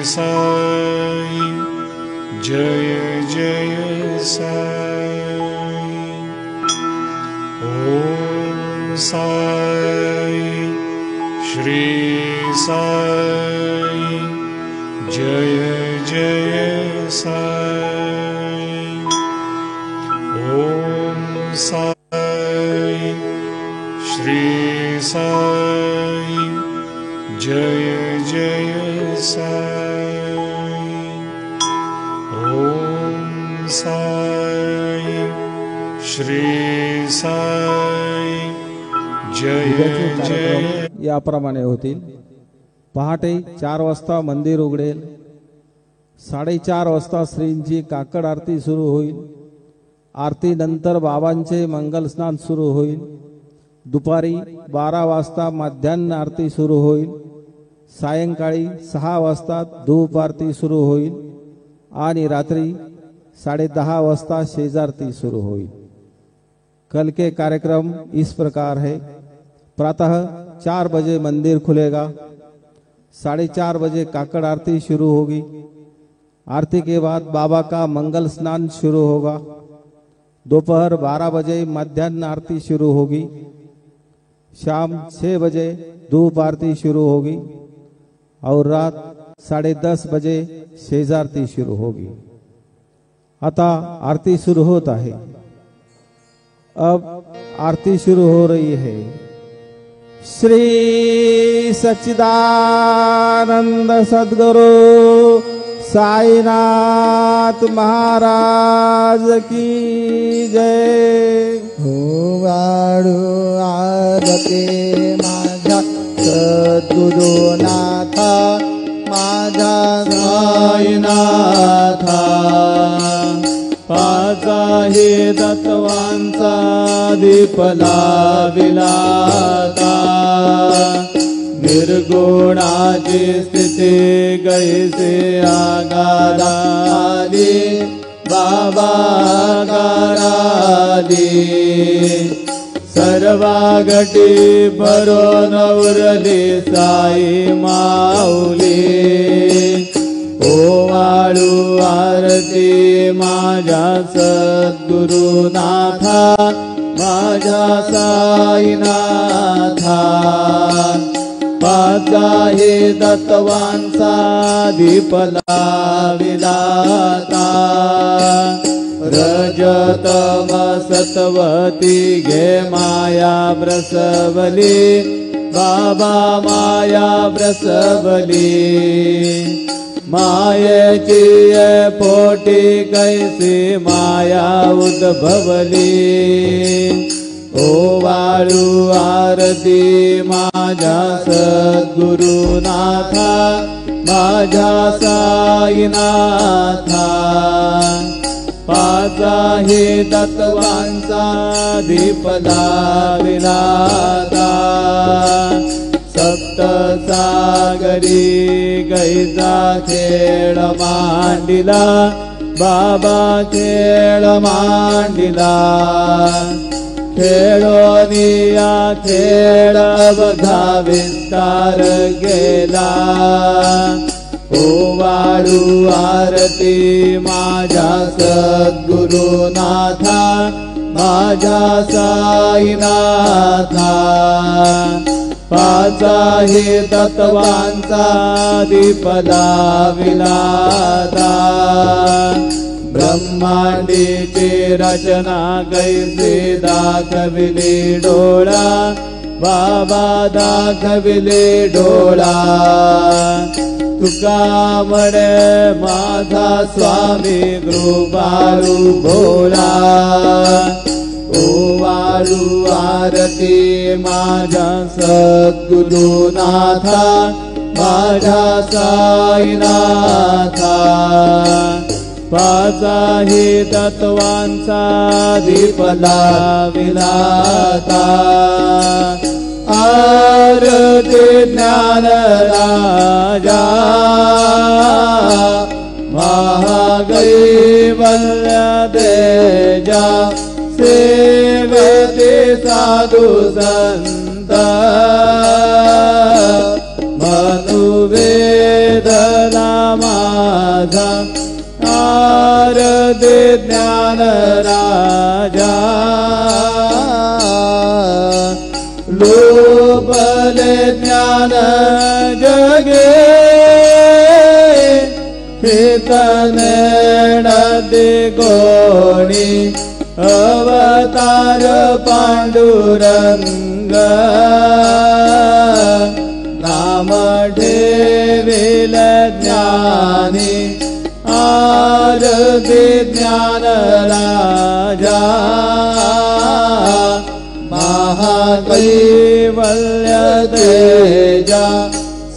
साई जय जय साई। ओम साई श्री साई जय जय साई। ओम साई श्री साई जय जय साई। ओम साई श्री साई जय जय। याप्रमाणे होतील। पहाटे 4 वाजता मंदिर उघडेल। 4:30 वाजता श्रींची काकड आरती सुरू होईल। आरती नंतर बाबांचे मंगल स्नान सुरू होईल। दुपारी 12 वाजता माध्यान्ह आरती सुरू होईल। सायंकाळी 6 वाजता धूप आरती सुरू होईल आणि रात्री 10:30 वाजता शेजारती शुरू होईल। कल के कार्यक्रम इस प्रकार है। प्रातः 4 बजे मंदिर खुलेगा। 4:30 बजे काकड़ आरती शुरू होगी। आरती के बाद बाबा का मंगल स्नान शुरू होगा। दोपहर 12 बजे मध्याह्न आरती शुरू होगी। शाम 6 बजे धूप आरती शुरू होगी और रात 10:30 बजे शेजारती शुरू होगी। आता आरती शुरू होता है। अब आरती शुरू हो रही है। श्री सच्चिदानंद सद्गुरु साईनाथ महाराज की जय। हो वाळू आरती माझा सद्गुरुनाथा माझा साईनाथा। पाचा हे तत्वांचा दीप लाविलाता। निर्गुणाची स्थिती गैसे आगाराली बाबा आगाराली। सर्वागटी भरून उरली साई माऊली। ओ वाळू आरती माझ्या सद्गुरुनाथा माझ्या साईनाथा। पाचा हे तत्वांचा दीप लाविलाता। रजतम सत्वती घे माया ब्रसवली बाबा माया ब्रसवली। मायेची पोटी कैसी माया उद्भवली। ओ वाळू आरती माझ्या सद्गुरुनाथा माझ्या साईनाथा। पाचा हे तत्वांचा दीप लाविलाता। सप्त सागरी गैजा खेळ मांडिला बाबा खेळ मांडिला। खेळोनिया खेळ बघा विस्तार गेला। ओ वाळू आरती माझ्या सद्गुरुनाथा माझ्या साईनाथा। पाचा हे तत्वांचा दीप लाविलाता। ब्रह्मांडीची रचना कैसे दाखविली डोळा बाबा दाखविले डोळा। तुका म्हणे माझा स्वामी कृपाळू भोळा। ओ वाळू आरती माझ्या सद्गुरुनाथा माझ्या साईनाथा। पाचा हे तत्वांचा दीप लाविलाता। आरती ज्ञान राजा महागैवल्य तेजा। सेवते साधु संत मनुवेदना ज्ञान जगे हितने नदी गोणी अवतार पांडुरंग नाम ठेविल ज्ञानी आरती ज्ञान राजा महाकैवल्य तेजा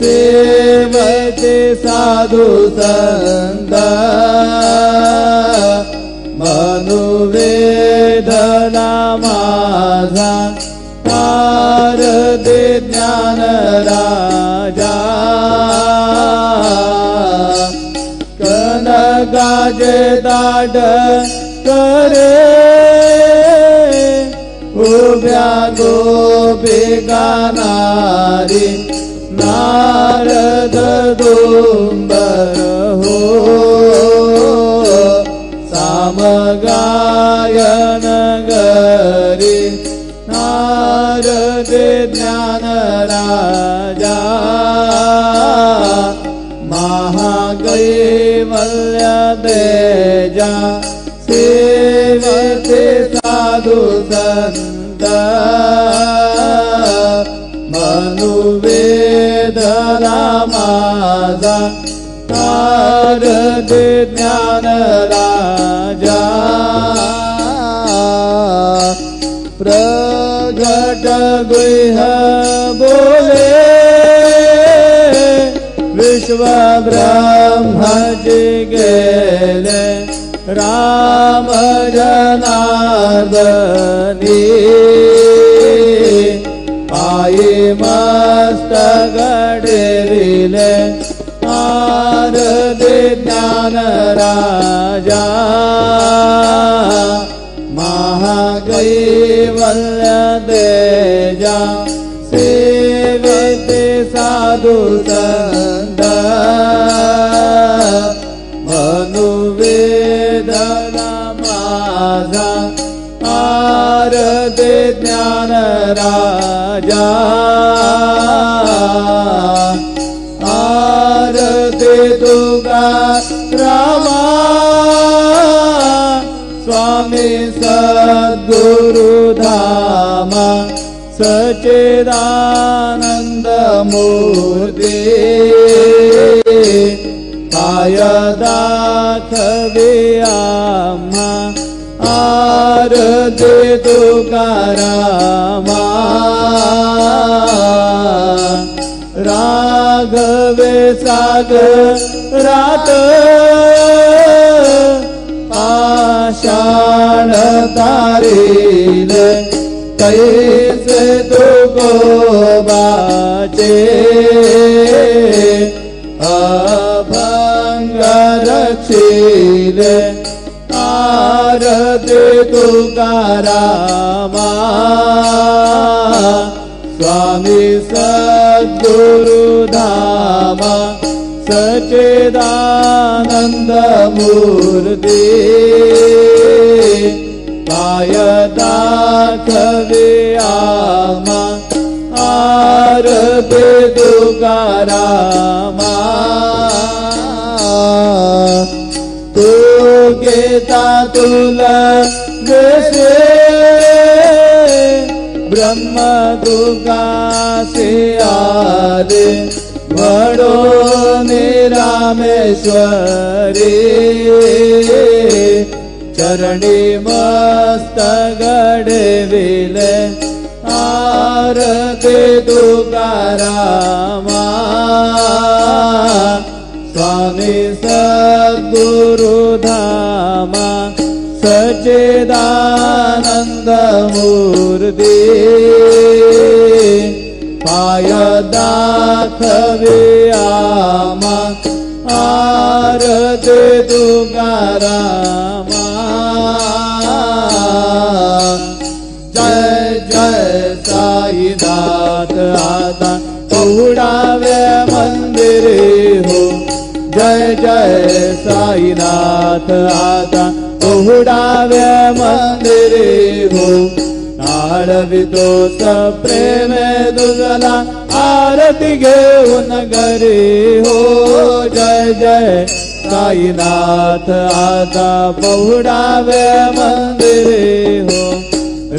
सेवते साधु संत मनुवेदना माझा आरती ज्ञान राजा कनकाचे दाट करे उभ्या गोपिका नारी नारद दुंबर हो सामगायन गरी नारद ज्ञान राजा महाकैवल्य तेजा सेवते साधु संत मनुवेदना माझा आरती ज्ञान राजा प्रगट गुह्य बोले विश्व ब्रह्मजी गेले राम जनार्दनी पायी मस्तक डेरिले आरती ज्ञान राजा महाकैवल्य तेजा सेवते साधु संत मनुवेदना माझा आरती ज्ञान राजा आरती तुका रामा स्वामी सद्गुरु धामा सच्चिदानंद मूर्ती काय दाखवे आम्हा आरती तुकारामा राघवे सागरात आषाढ तारीले कैसे तुको बाचे अभंग रक्षिले आरती तुकारामा स्वामी सद्गुरु धामा सच्चिदानंद मूर्ती काय दाखवे आम्हा आरती तुकारामा तू घेता तुला जसे ब्रह्म तुकासे आले म्हणून रामेश्वरी चरणी मस्तक डविले आरती तुकारामा स्वामी सद्गुरु धामा सच्चिदानंद मूर्ती पाय दाखवे आम्हा आरती तुकारामा जय जय साईनाथ आता उडावे मंदिरे हो जय जय साईनाथ आता उडावे मंदिरे हो आळवितो प्रेमे दुजला आरती घेऊन घरी हो जय जय साईनाथ आता पहुडावे मंदिरे हो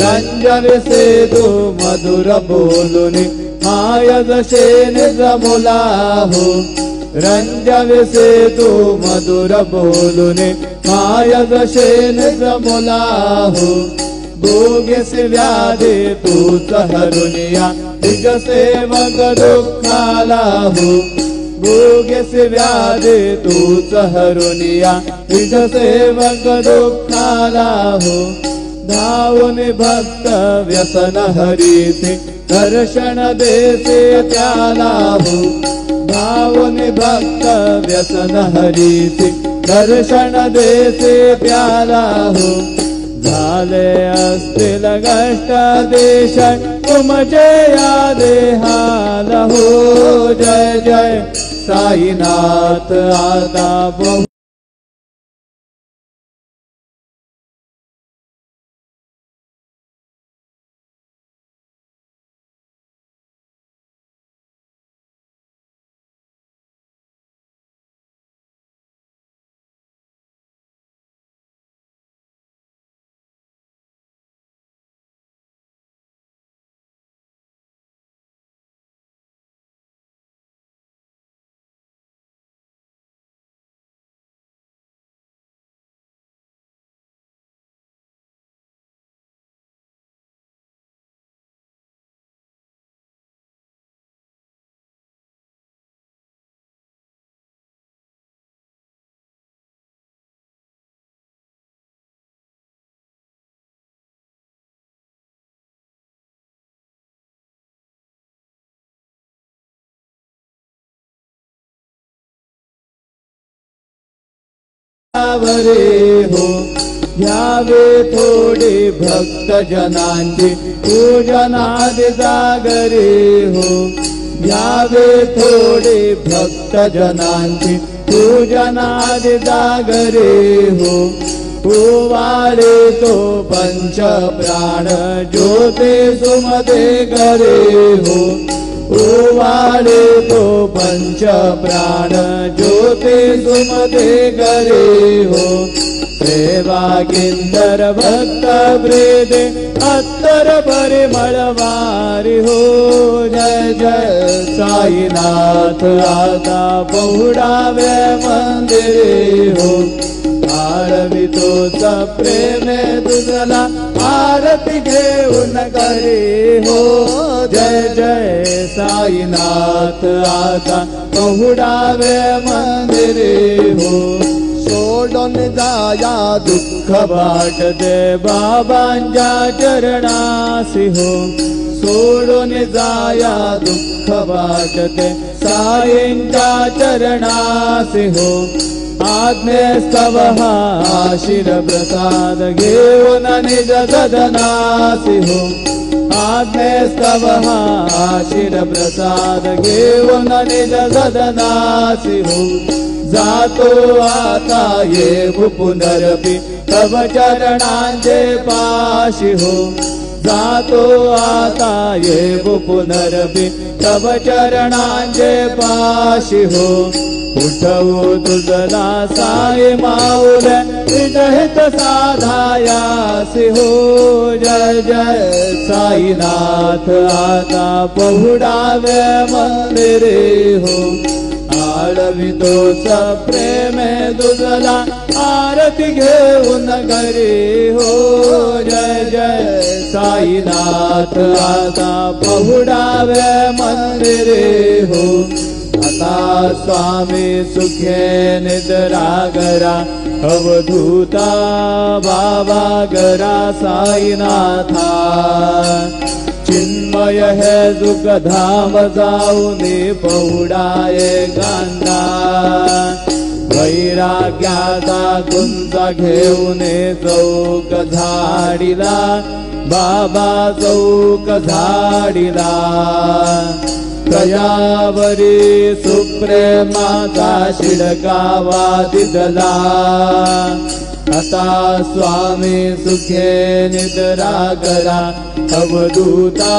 रंजन सेतू मधुर बोलुनी माय जसे निज मुला हो रंजन सेतू मधुर बोलुनी माय जसे निज मुला हो भोगेस व्याधी तूच हरुनिया निज सेवक दुःखाला हो भोगेस व्याधी तूच हरुनिया निज सेवक दुःखाला हो धावून भक्त व्यसन हरीसे दर्शन देसे त्याला हो धावून भक्त व्यसन हरीसे दर्शन देसे त्याला हो झाले असतील कष्ट देश तुमचे या देहाला हो जय जय साईनाथ आता बहु हो घ्यावे थोडे भक्त जनांचे पूजनादि जागरे हो घ्यावे थोडे भक्त जनांचे पूजनादि जागरे हो वाळे तो पंच प्राण ज्योते सुमते करे हो वाळे तो पंच प्राण ज्योते सुमते करे हो सेवा किंदर भक्त ब्रेदे अत्तर परिमळ वारी हो जय जय साईनाथ आता पहुडावे मंदिरे हो आळवितो प्रेमे तुझला आरती घेऊन करे हो जय जय साईनाथ आता पहुडावे मंदिरे हो सोडून जाया दुःख वाटते बाबांच्या चरणासी हो सोडून जाया दुःख वाटते साईंच्या चरणासी हो आज्ञेस्तव हा आशीर प्रसाद घेऊन निज सदनासी हो आज्ञेस्तव हा आशीर प्रसाद घेऊन निज सदनासी हो जातो आता ये पुनरपि तव चरणांचे पाशी हो जातो आता ये पुनरपि तव चरणांचे पाशी हो उठवू तुझला साई माऊल हित साधायासी हो जय जय साईनाथ आता पहुडावे मंदिरे हो आळवितो प्रेमे तुझला आरती घेऊन घरी हो जय जय साईनाथ आता पहुडावे मंदिरे हो आता स्वामी सुखे निद्रा गरा अवधूता बाबा गरा साईनाथा चिन्मय है दुख धाम जाऊने पहुडाये गांधा वैराग्याचा गुंजा घेऊने चौक झाडीला बाबा चौक झाडीला कयावरी सुप्रेमाचा शिडकावा दिदला आता स्वामी सुखे निद्रा करा अवधूता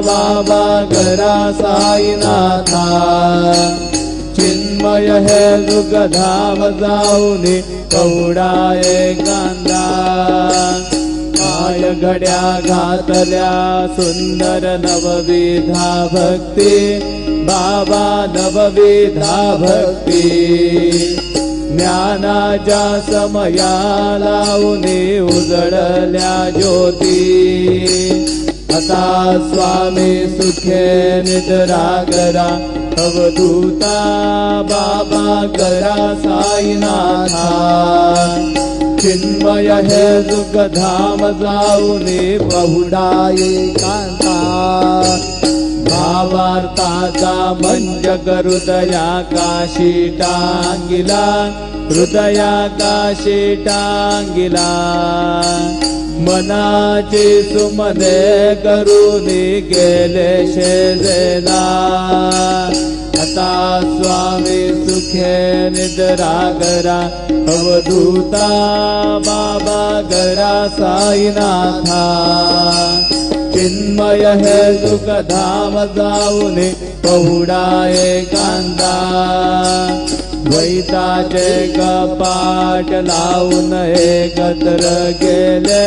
बाबा करा साईनाथा चिन्मय हे सुखधाम जाऊनी कवडा एकांदा पाय घड्या घातल्या सुंदर नवविधा भक्ती बाबा नवविधा भक्ती ज्ञानाच्या समया लावूनी उजळल्या ज्योती आता स्वामी सुखे निद्रा करा अवधूता बाबा करा साईनाथा चिन्मय हे सुखधाम जाऊनी बहुडा एकांता भावार्थाचा मंजक हृदयाकाशी टांगिला हृदयाकाशी टांगिला मनाची सुमने करूनी गेले शेजेला आता स्वामी सुखे निद्रा करा अवधूता बाबा करा साईनाथा चिन्मय हे सुखधाम जाऊनी बहुडा एकांता द्वैताचे कपाट लावून एकत्र गेले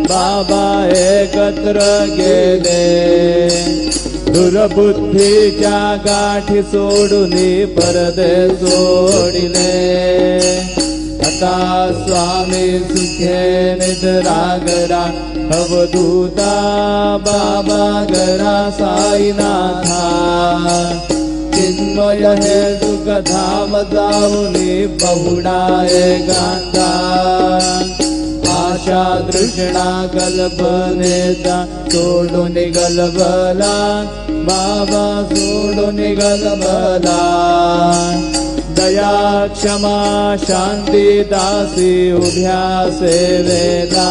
बाबा एकत्र गेले दुर्बुद्धीच्या गाठी सोडूनी परदे सोडिले आता स्वामी सुखे निद्रा करा अवधूता बाबा करा साईनाथा चिन्मय हे सुखधाम जाऊनी बहुडा एकांता आशा तृष्णा कल्पनेचा सोडून गलबला बाबा सोडून गलबला दया क्षमा शांती दासी उभ्या सेवेला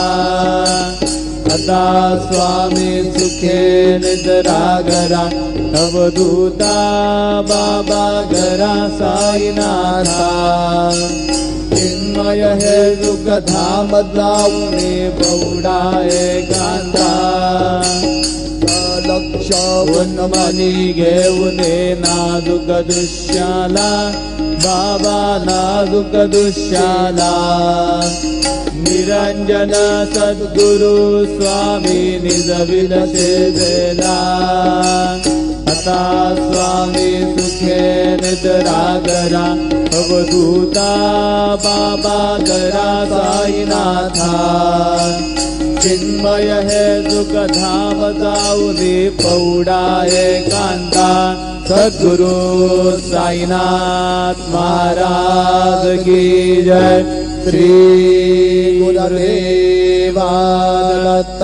आता स्वामी सुखे निद्रा करा अवधूता बाबा करा साईनाथा चिन्मय हे सुखधाम जाऊनी बहुडा एकांता लक्ष वनमनी घेऊन नाजुक दृश्याला बाबा नाजुक दृश्याला निरंजन सद्गुरु स्वामी निज विलसेला आता स्वामी सुखे निद्रा करा अवधूता बाबा करा साईनाथा चिन्मय हे सुखधाम जाऊनी बहुडा एकांता सद्गुरु साईनाथ महाराज की जय श्री गुरुदेवा दत्त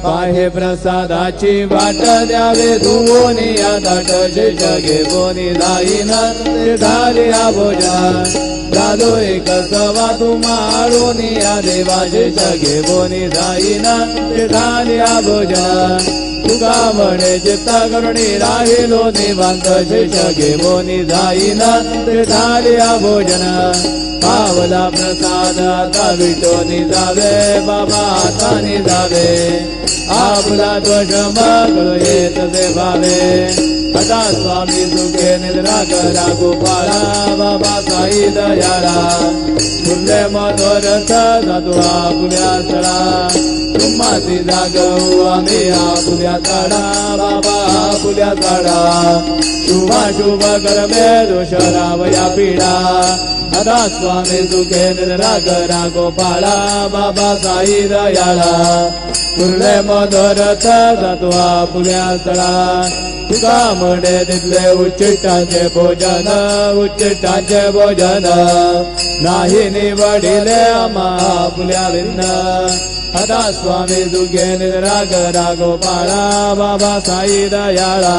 पाहे प्रसादाची वाट द्यावे धुवोनी या दाट जगे बोनी दाईना झाले भोजन दादो एक सवा तुम्हारोनी या देवाचे जगे बोनी दाईना झाले भोजन तुका म्हणे चित्ता करुणी राहिलो निवांत जगे बोनी दाईना झाले भोजन पावला प्रसाद आता विटोनी जावे बाबा आता जावे आपला दोष मग येत देवावे आता स्वामी सुखे निद्रा करा गोपाळा बाबा साई दयाळा फुले मनोरथ जातो आपुल्या सळा तुम्हाची जागवू आम्ही आपुल्या झाडा बाबा आपुल्या झाडा शुभा शुभ करमे दोष रावया पीडा आता स्वामी सुखे निद्रा करा गोपाळा बाबा साई दयाळा फुले मनोरथ जातो आपुल्या सळा तुका म्हणे तिथले उच्चिष्टांचे भोजन उच्चिष्टांचे भोजन नाही निवडिले आम्हा आपुल्या भिन्न आता स्वामी सुखे निद्रा करा गोपाळा बाबा साई दयाळा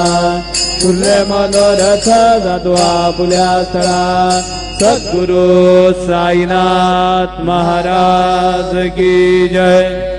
फुले मनोरथ जातो आपुल्या स्थळा सद्गुरु साईनाथ महाराज की जय।